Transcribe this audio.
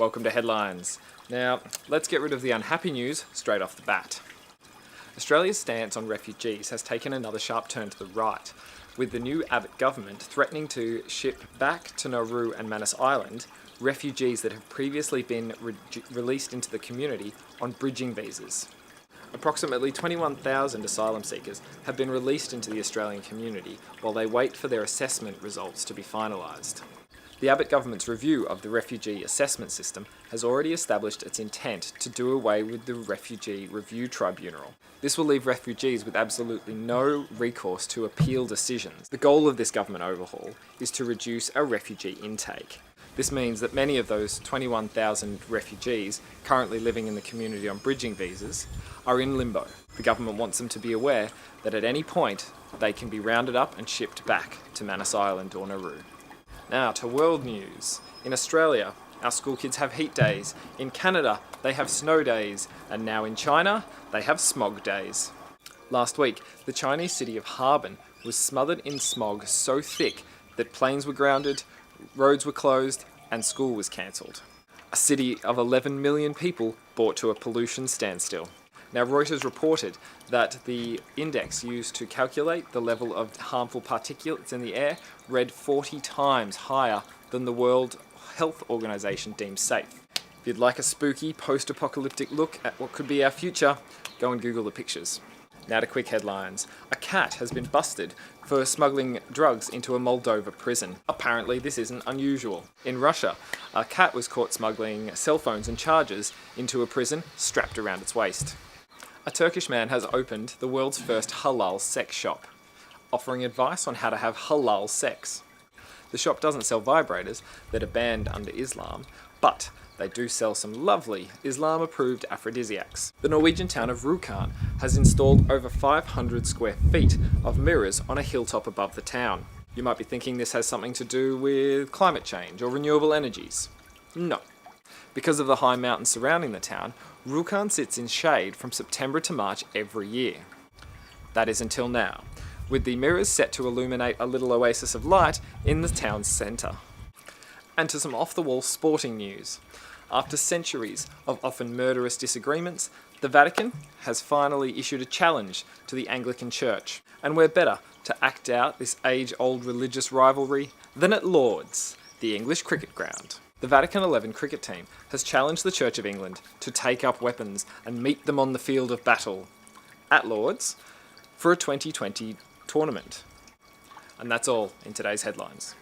Welcome to Headlines. Now, let's get rid of the unhappy news straight off the bat. Australia's stance on refugees has taken another sharp turn to the right, with the new Abbott government threatening to ship back to Nauru and Manus Island refugees that have previously been released into the community on bridging visas. Approximately 21,000 asylum seekers have been released into the Australian community while they wait for their assessment results to be finalised. The Abbott government's review of the refugee assessment system has already established its intent to do away with the Refugee Review Tribunal. This will leave refugees with absolutely no recourse to appeal decisions. The goal of this government overhaul is to reduce our refugee intake. This means that many of those 21,000 refugees currently living in the community on bridging visas are in limbo. The government wants them to be aware that at any point they can be rounded up and shipped back to Manus Island or Nauru. Now to world news. In Australia, our school kids have heat days. In Canada, they have snow days. And now in China, they have smog days. Last week, the Chinese city of Harbin was smothered in smog so thick that planes were grounded, roads were closed, and school was cancelled. A city of 11 million people brought to a pollution standstill. Now, Reuters reported that the index used to calculate the level of harmful particulates in the air read 40 times higher than the World Health Organization deems safe. If you'd like a spooky, post-apocalyptic look at what could be our future, go and Google the pictures. Now to quick headlines. A cat has been busted for smuggling drugs into a Moldova prison. Apparently this isn't unusual. In Russia, a cat was caught smuggling cell phones and chargers into a prison strapped around its waist. A Turkish man has opened the world's first halal sex shop, offering advice on how to have halal sex. The shop doesn't sell vibrators that are banned under Islam, but they do sell some lovely Islam-approved aphrodisiacs. The Norwegian town of Rjukan has installed over 500 square feet of mirrors on a hilltop above the town. You might be thinking this has something to do with climate change or renewable energies. No. Because of the high mountains surrounding the town, Rjukan sits in shade from September to March every year. That is until now, with the mirrors set to illuminate a little oasis of light in the town's centre. And to some off-the-wall sporting news. After centuries of often murderous disagreements, the Vatican has finally issued a challenge to the Anglican Church. And we're better to act out this age-old religious rivalry than at Lord's, the English cricket ground. The Vatican 11 cricket team has challenged the Church of England to take up weapons and meet them on the field of battle at Lord's for a 2020 tournament. And that's all in today's headlines.